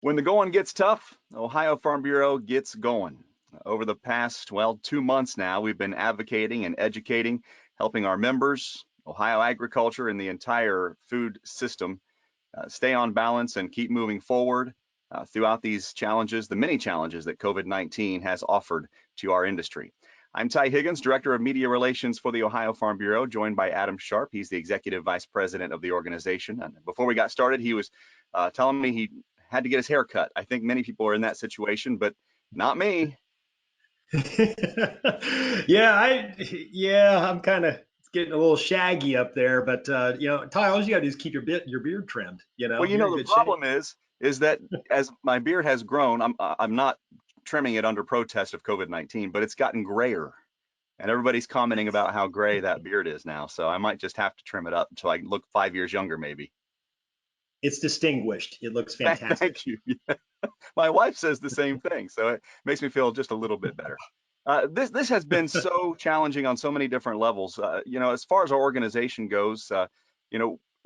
When the going gets tough, Ohio Farm Bureau gets going. Over the past, 2 months now, we've been advocating and educating, helping our members, Ohio agriculture, and the entire food system stay on balance and keep moving forward throughout these challenges, the many challenges that COVID-19 has offered to our industry. I'm Ty Higgins, Director of Media Relations for the Ohio Farm Bureau, joined by Adam Sharp. He's the Executive Vice President of the organization. And before we got started, he was telling me he had to get his hair cut. I think many people are in that situation, but not me. I'm kind of getting a little shaggy up there, but Ty, all you got to do is keep your beard trimmed. Well, You're in the good shape. problem is that as my beard has grown, I'm not trimming it under protest of COVID-19, but it's gotten grayer. And everybody's commenting about how gray that beard is now. So I might just have to trim it up until I look 5 years younger, maybe. It's distinguished. It looks fantastic. Thank you. My wife says the same thing, so it makes me feel just a little bit better. This has been so challenging on so many different levels. As far as our organization goes,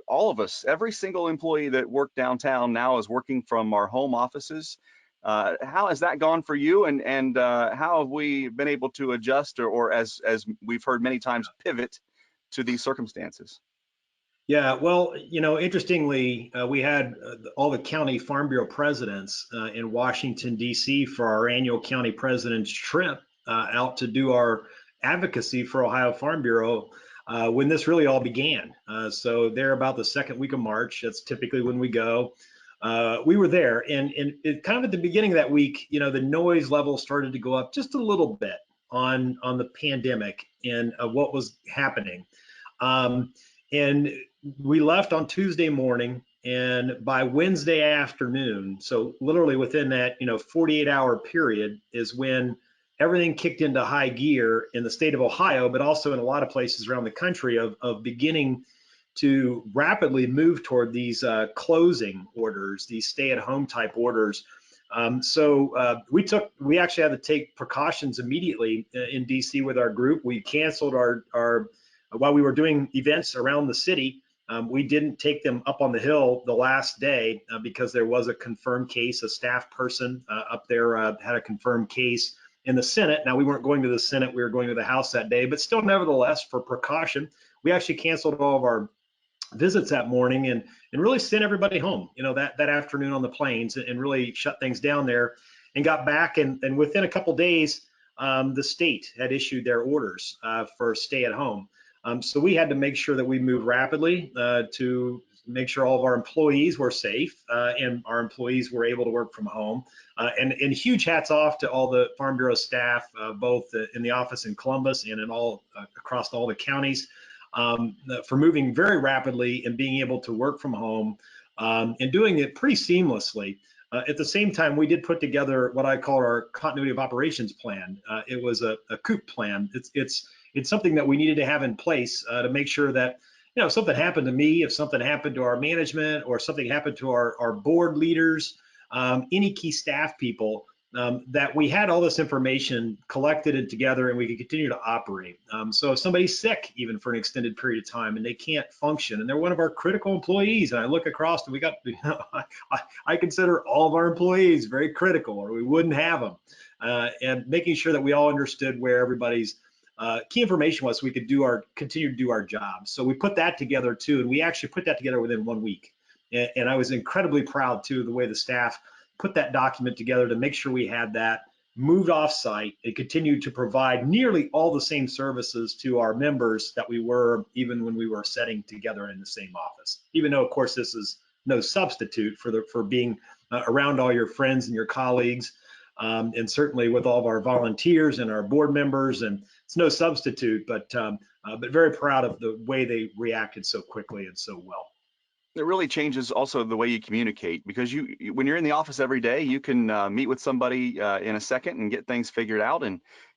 all of us, every single employee that worked downtown now is working from our home offices. How has that gone for you, and how have we been able to adjust or as we've heard many times, pivot to these circumstances? Yeah, well, interestingly, we had all the county farm bureau presidents in Washington, D.C. for our annual county president's trip out to do our advocacy for Ohio Farm Bureau when this really all began. So they're about the second week of March. That's typically when we go. We were there, and kind of at the beginning of that week, the noise level started to go up just a little bit on the pandemic and what was happening. And we left on Tuesday morning, and by Wednesday afternoon, so literally within that 48-hour period, is when everything kicked into high gear in the state of Ohio, but also in a lot of places around the country of beginning to rapidly move toward these closing orders, these stay-at-home type orders. We actually had to take precautions immediately in DC with our group. We canceled our while we were doing events around the city. We didn't take them up on the Hill the last day because there was a confirmed case. A staff person up there had a confirmed case in the Senate. Now, we weren't going to the Senate, we were going to the House that day, but still, nevertheless, for precaution, we actually canceled all of our visits that morning and really sent everybody home, that afternoon on the planes, and really shut things down there and got back. And within a couple days, the state had issued their orders for stay at home. So we had to make sure that we moved rapidly to make sure all of our employees were safe and our employees were able to work from home. And huge hats off to all the Farm Bureau staff, both in the office in Columbus and in across all the counties, for moving very rapidly and being able to work from home and doing it pretty seamlessly. At the same time, we did put together what I call our continuity of operations plan. It was a COOP plan. It's something that we needed to have in place to make sure that, if something happened to me, if something happened to our management, or something happened to our board leaders, any key staff people, that we had all this information collected and together, and we could continue to operate. So if somebody's sick, even for an extended period of time, and they can't function, and they're one of our critical employees, and I look across and we got, I consider all of our employees very critical, or we wouldn't have them, and making sure that we all understood where everybody's key information was, so we could continue to do our job. So we put that together too, and we actually put that together within 1 week. And I was incredibly proud too, the way the staff put that document together to make sure we had that moved off site and continued to provide nearly all the same services to our members that we were even when we were sitting together in the same office. Even though, of course, this is no substitute for being around all your friends and your colleagues, and certainly with all of our volunteers and our board members, and it's no substitute, but very proud of the way they reacted so quickly and so well. It really changes also the way you communicate, because when you're in the office every day, you can meet with somebody in a second and get things figured out.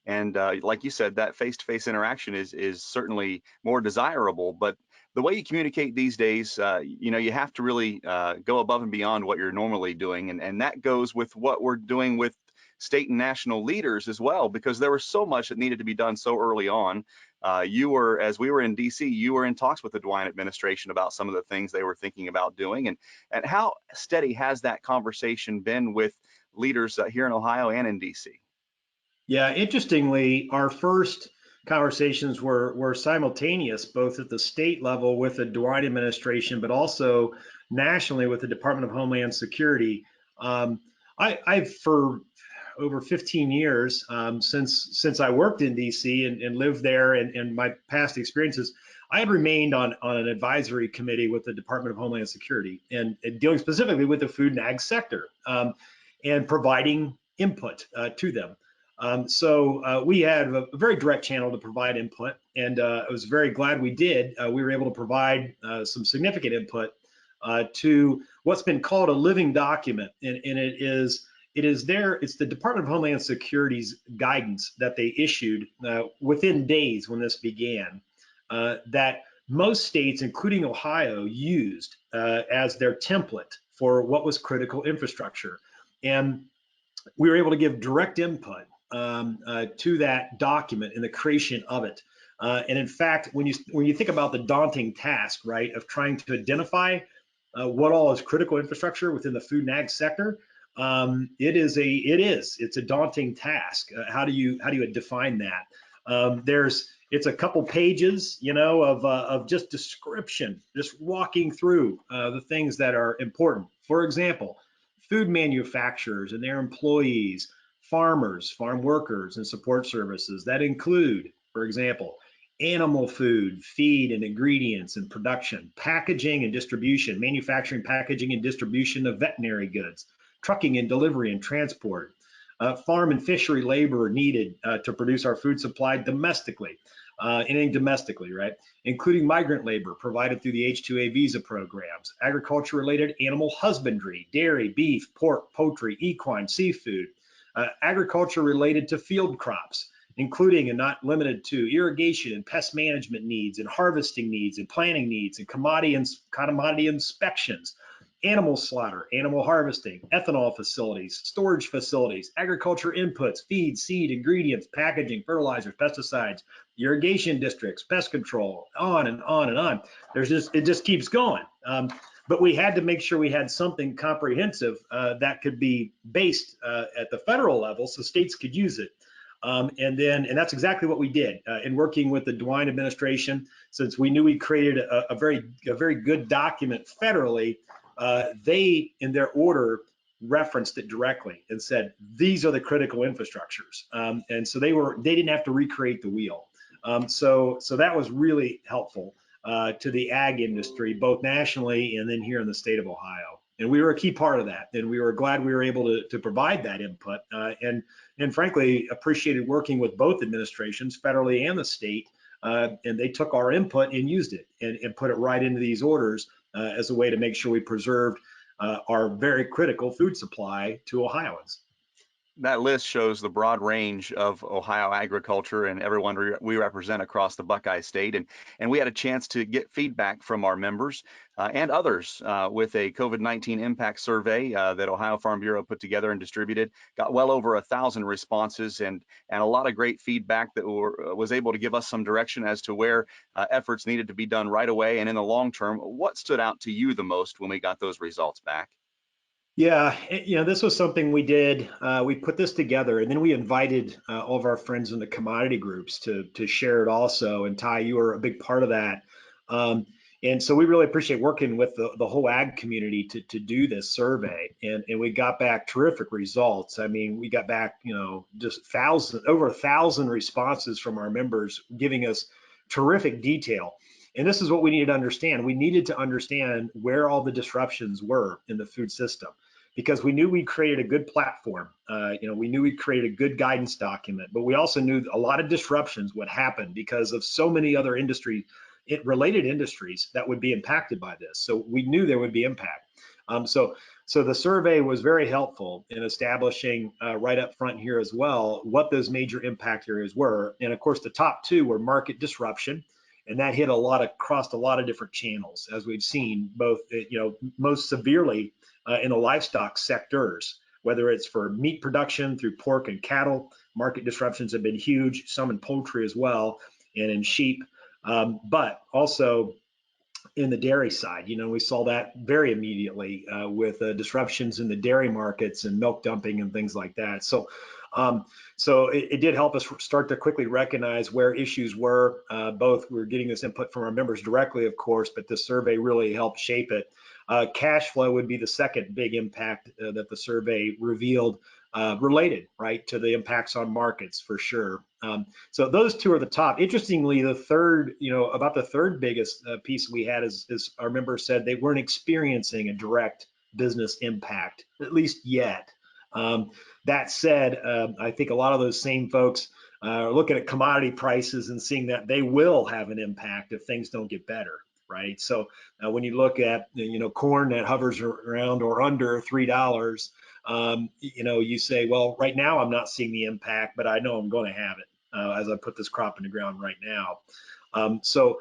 And like you said, that face-to-face interaction is certainly more desirable. But the way you communicate these days, you have to really go above and beyond what you're normally doing. And that goes with what we're doing with state and national leaders as well, because there was so much that needed to be done so early on You were, as we were in D.C., you were in talks with the DeWine administration about some of the things they were thinking about doing, and how steady has that conversation been with leaders here in Ohio and in D.C.? Yeah, interestingly, our first conversations were simultaneous, both at the state level with the DeWine administration, but also nationally with the Department of Homeland Security. I've for over 15 years since I worked in DC and lived there, and my past experiences, I had remained on an advisory committee with the Department of Homeland Security and dealing specifically with the food and ag sector and providing input to them. So we had a very direct channel to provide input, and I was very glad we did. We were able to provide some significant input to what's been called a living document, and it's the Department of Homeland Security's guidance that they issued within days when this began, that most states, including Ohio, used as their template for what was critical infrastructure. And we were able to give direct input to that document in the creation of it. And in fact, when you think about the daunting task, right, of trying to identify what all is critical infrastructure within the food and ag sector, it's a daunting task. How do you define that? It's a couple pages, of just description, just walking through the things that are important. For example, food manufacturers and their employees, farmers, farm workers, and support services that include, for example, animal food, feed and ingredients and production, packaging and distribution, manufacturing, packaging and distribution of veterinary goods, trucking and delivery and transport, farm and fishery labor needed to produce our food supply domestically, anything domestically, right? Including migrant labor provided through the H-2A visa programs, agriculture-related animal husbandry, dairy, beef, pork, poultry, equine, seafood, agriculture related to field crops, including and not limited to irrigation and pest management needs and harvesting needs and planting needs and commodity inspections, animal slaughter, animal harvesting, ethanol facilities, storage facilities, agriculture inputs, feed, seed, ingredients, packaging, fertilizers, pesticides, irrigation districts, pest control, on and on and on. It just keeps going. But we had to make sure we had something comprehensive that could be based at the federal level so states could use it. And that's exactly what we did in working with the DeWine administration. Since we knew we created a very good document federally, they, in their order, referenced it directly and said, these are the critical infrastructures. And so they didn't have to recreate the wheel. So that was really helpful to the ag industry, both nationally and then here in the state of Ohio. And we were a key part of that. And we were glad we were able to provide that input and frankly, appreciated working with both administrations, federally and the state. And they took our input and used it and put it right into these orders as a way to make sure we preserved our very critical food supply to Ohioans. That list shows the broad range of Ohio agriculture and everyone we represent across the Buckeye State. And we had a chance to get feedback from our members and others with a COVID-19 impact survey that Ohio Farm Bureau put together and distributed. Got well over 1,000 responses and a lot of great feedback that was able to give us some direction as to where efforts needed to be done right away and in the long term. What stood out to you the most when we got those results back? Yeah, this was something we did. We put this together, and then we invited all of our friends in the commodity groups to share it also. And Ty, you were a big part of that. And so we really appreciate working with the whole ag community to do this survey. And we got back terrific results. I mean, we got back, just over 1,000 responses from our members giving us terrific detail. And this is what we needed to understand. We needed to understand where all the disruptions were in the food system, because we knew we created a good platform. We knew we created a good guidance document, but we also knew a lot of disruptions would happen because of so many other related industries that would be impacted by this. So we knew there would be impact. So the survey was very helpful in establishing right up front here as well what those major impact areas were. And of course, the top two were market disruption. And that hit across a lot of different channels, as we've seen, both, most severely in the livestock sectors, whether it's for meat production through pork and cattle. Market disruptions have been huge, some in poultry as well. and in sheep, but also in the dairy side. We saw that very immediately with disruptions in the dairy markets and milk dumping and things like that. So it did help us start to quickly recognize where issues were. Both we were getting this input from our members directly, of course, but the survey really helped shape it. Cash flow would be the second big impact that the survey revealed, related, right, to the impacts on markets for sure. So those two are the top. Interestingly, the third, about the third biggest piece we had is our members said they weren't experiencing a direct business impact, at least yet. That said, I think a lot of those same folks are looking at commodity prices and seeing that they will have an impact if things don't get better, right? So when you look at, corn that hovers around or under $3, you say, well, right now I'm not seeing the impact, but I know I'm going to have it as I put this crop in the ground right now. So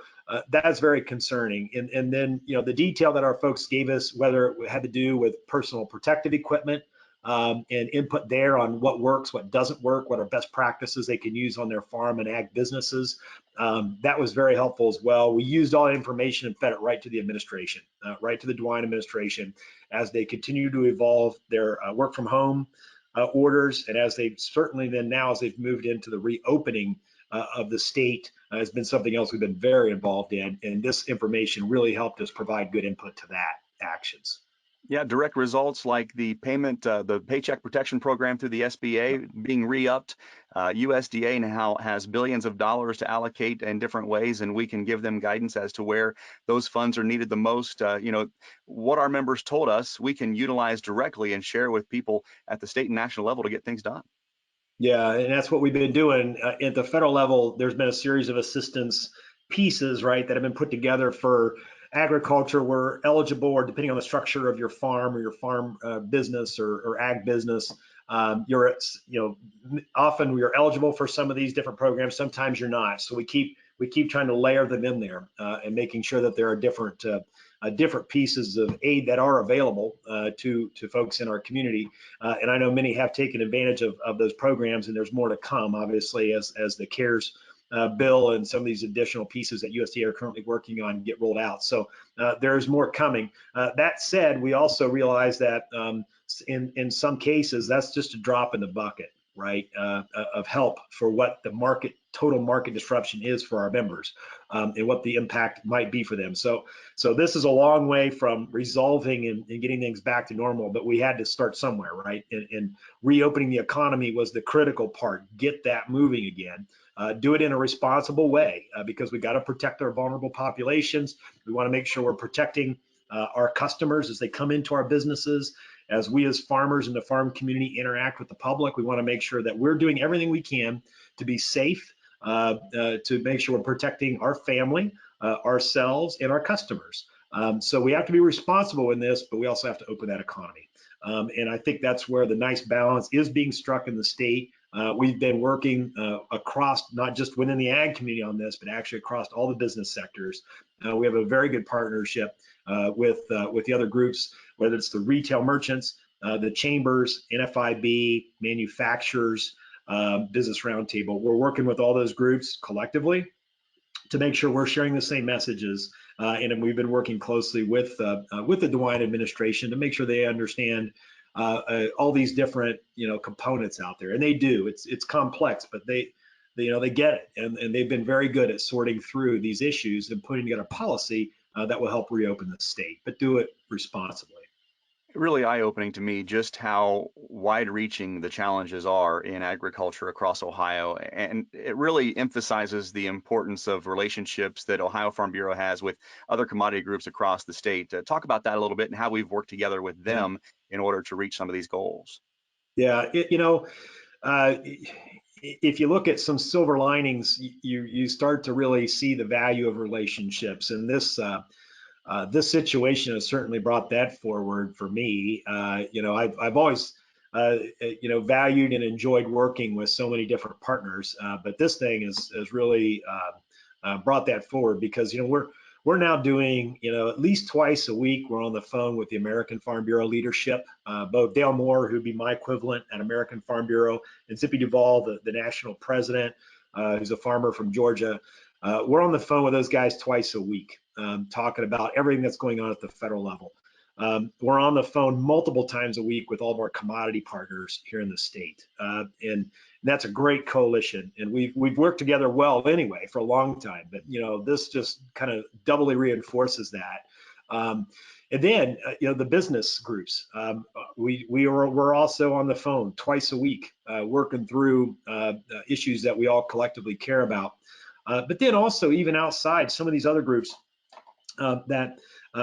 that's very concerning. And then, the detail that our folks gave us, whether it had to do with personal protective equipment, and input there on what works, what doesn't work, what are best practices they can use on their farm and ag businesses. That was very helpful as well. We used all that information and fed it right to the administration, right to the DeWine administration, as they continue to evolve their work from home orders, and as they've certainly then now as they've moved into the reopening of the state has been something else we've been very involved in, and this information really helped us provide good input to that actions. Yeah, direct results like the payment, the Paycheck Protection Program through the SBA being re-upped. USDA now has billions of dollars to allocate in different ways, and we can give them guidance as to where those funds are needed the most. What our members told us, we can utilize directly and share with people at the state and national level to get things done. Yeah, and that's what we've been doing. At the federal level, there's been a series of assistance pieces, right, that have been put together for agriculture. We're eligible, or depending on the structure of your farm or your farm business or ag business, often we are eligible for some of these different programs. Sometimes you're not. So we keep trying to layer them in there and making sure that there are different pieces of aid that are available to folks in our community. And I know many have taken advantage of those programs, and there's more to come, obviously, as the CARES bill and some of these additional pieces that USDA are currently working on get rolled out. So there's more coming. That said, we also realize that in some cases, that's just a drop in the bucket, right, of help for what the total market disruption is for our members, and what the impact might be for them. So this is a long way from resolving and getting things back to normal, but we had to start somewhere, right? And reopening the economy was the critical part. Get that moving again. Do it in a responsible way, because we got to protect our vulnerable populations. We want to make sure we're protecting our customers as they come into our businesses. As we as farmers in the farm community interact with the public, we want to make sure that we're doing everything we can to be safe, to make sure we're protecting our family, ourselves, and our customers. So we have to be responsible in this, but we also have to open that economy. And I think that's where the nice balance is being struck in the state. We've been working across, not just within the ag community on this, but actually across all the business sectors. We have a very good partnership with the other groups, whether it's the retail merchants, the chambers, NFIB, manufacturers, Business Roundtable. We're working with all those groups collectively to make sure we're sharing the same messages. And we've been working closely with the DeWine administration to make sure they understand all these different components out there, and they do. It's complex, but they get it, and they've been very good at sorting through these issues and putting together policy that will help reopen the state, but do it responsibly. Really eye-opening to me just how wide-reaching the challenges are in agriculture across Ohio, and it really emphasizes the importance of relationships that Ohio Farm Bureau has with other commodity groups across the state. Talk about that a little bit and how we've worked together with them in order to reach some of these goals. Yeah, if you look at some silver linings, you start to really see the value of relationships, and this situation has certainly brought that forward for me. I've always valued and enjoyed working with so many different partners, but this thing has really brought that forward, because we're now doing at least twice a week we're on the phone with the American Farm Bureau leadership, both Dale Moore, who'd be my equivalent at American Farm Bureau, and Zippy Duvall, the national president, who's a farmer from Georgia. We're on the phone with those guys twice a week, talking about everything that's going on at the federal level. We're on the phone multiple times a week with all of our commodity partners here in the state, and that's a great coalition. And we've worked together well anyway for a long time, but this just kind of doubly reinforces that. And then the business groups, we're also on the phone twice a week, working through issues that we all collectively care about. But then also even outside some of these other groups that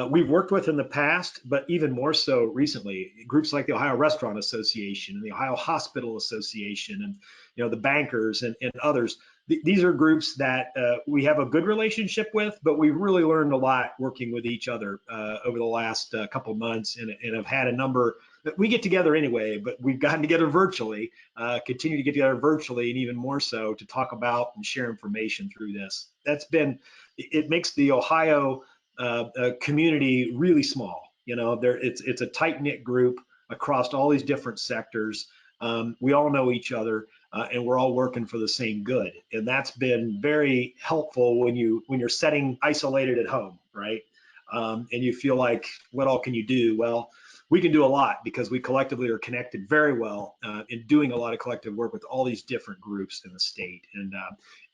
we've worked with in the past, but even more so recently, groups like the Ohio Restaurant Association and the Ohio Hospital Association and the bankers and others. These are groups that we have a good relationship with, but we've really learned a lot working with each other over the last couple months, and have had a number that we get together anyway, but we've gotten together virtually, continue to get together virtually, and even more so to talk about and share information through this. It makes the Ohio community really small. It's a tight-knit group across all these different sectors. We all know each other, and we're all working for the same good. And that's been very helpful when you're sitting isolated at home, right? And you feel like, what all can you do? Well, we can do a lot because we collectively are connected very well in doing a lot of collective work with all these different groups in the state.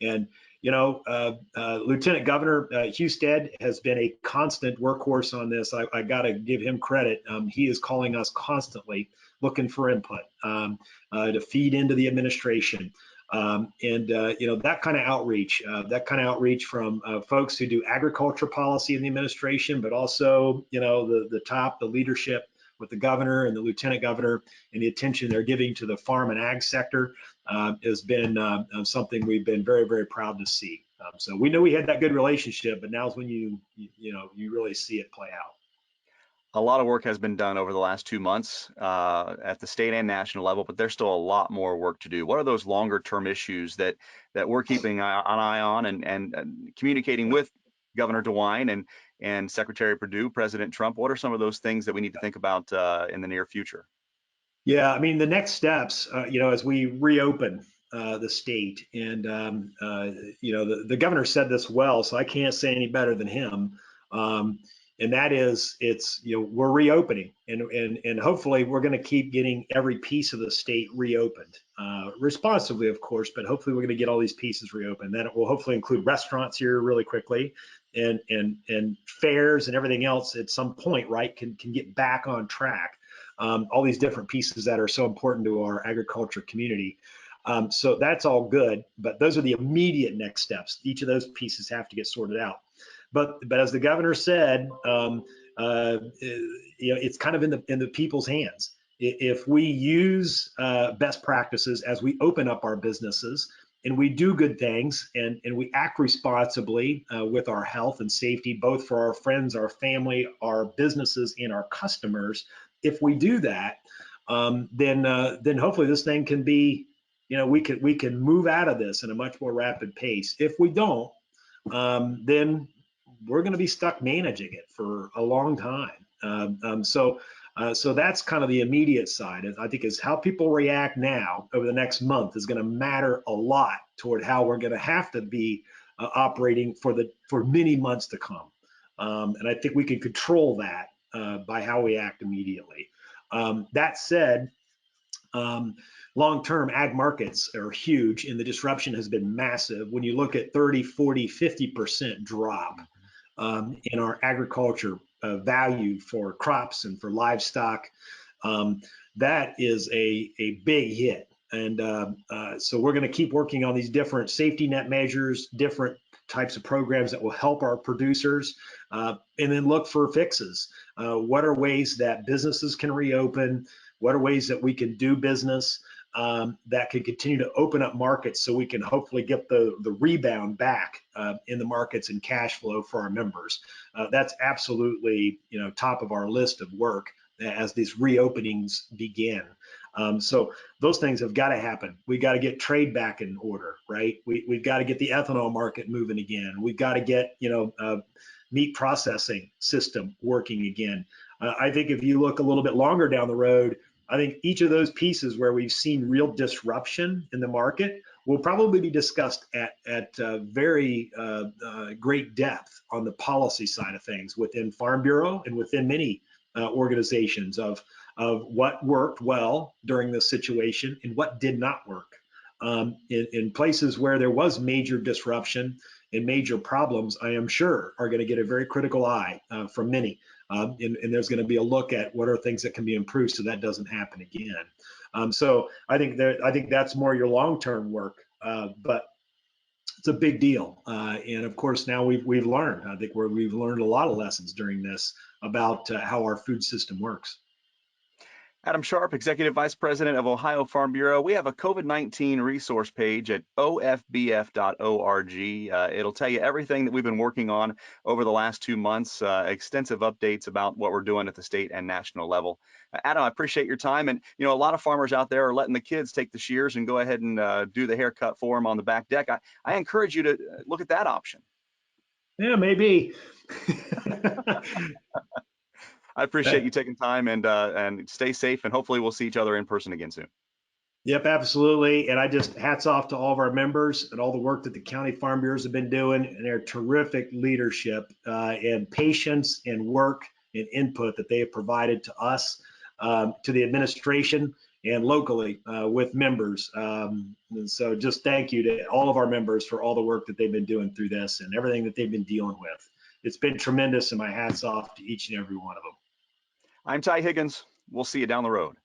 And Lieutenant Governor Husted has been a constant workhorse on this. I got to give him credit. He is calling us constantly, looking for input to feed into the administration. That kind of outreach from folks who do agriculture policy in the administration, but also, the leadership with the governor and the lieutenant governor, and the attention they're giving to the farm and ag sector has been something we've been very, very proud to see. So we know we had that good relationship, but now's when you really see it play out. A lot of work has been done over the last 2 months at the state and national level, but there's still a lot more work to do. What are those longer term issues that we're keeping an eye on and communicating with Governor DeWine and Secretary Perdue, President Trump? What are some of those things that we need to think about in the near future? Yeah, I mean, the next steps, as we reopen the state, and the governor said this well, so I can't say any better than him. And that is, we're reopening, and hopefully we're going to keep getting every piece of the state reopened responsibly, of course, but hopefully we're going to get all these pieces reopened. Then it will hopefully include restaurants here really quickly, and fairs and everything else at some point, right, can get back on track. All these different pieces that are so important to our agriculture community. So that's all good, but those are the immediate next steps. Each of those pieces have to get sorted out. But as the governor said, it's kind of in the people's hands. If we use best practices as we open up our businesses, and we do good things, and we act responsibly with our health and safety, both for our friends, our family, our businesses, and our customers. If we do that, then hopefully this thing can be, we can move out of this in a much more rapid pace. If we don't, then we're going to be stuck managing it for a long time. So that's kind of the immediate side. I think is how people react now over the next month is going to matter a lot toward how we're going to have to be operating for many months to come. And I think we can control that by how we act immediately. That said, long-term ag markets are huge, and the disruption has been massive. When you look at 30, 40, 50% drop in our agriculture value for crops and for livestock, that is a big hit. And so we're going to keep working on these different safety net measures, different types of programs that will help our producers, and then look for fixes. What are ways that businesses can reopen? What are ways that we can do business that can continue to open up markets so we can hopefully get the rebound back in the markets and cash flow for our members? That's absolutely top of our list of work as these reopenings begin. So those things have got to happen. We got to get trade back in order, right? We've got to get the ethanol market moving again. We've got to get meat processing system working again. I think if you look a little bit longer down the road, I think each of those pieces where we've seen real disruption in the market will probably be discussed at very great depth on the policy side of things within Farm Bureau and within many organizations of what worked well during this situation and what did not work. In places where there was major disruption and major problems, I am sure are going to get a very critical eye from many. And there's going to be a look at what are things that can be improved so that doesn't happen again. So I think that's more your long-term work, but it's a big deal. And of course, now we've learned. I think we've learned a lot of lessons during this about how our food system works. Adam Sharp, Executive Vice President of Ohio Farm Bureau. We have a COVID-19 resource page at ofbf.org. It'll tell you everything that we've been working on over the last 2 months, extensive updates about what we're doing at the state and national level. Adam, I appreciate your time. And, a lot of farmers out there are letting the kids take the shears and go ahead and do the haircut for them on the back deck. I encourage you to look at that option. Yeah, maybe. I appreciate you taking time and stay safe, and hopefully we'll see each other in person again soon. Yep, absolutely. And I just hats off to all of our members and all the work that the county farm bureaus have been doing and their terrific leadership and patience and work and input that they have provided to us, to the administration and locally with members. And so just thank you to all of our members for all the work that they've been doing through this and everything that they've been dealing with. It's been tremendous, and my hats off to each and every one of them. I'm Ty Higgins. We'll see you down the road.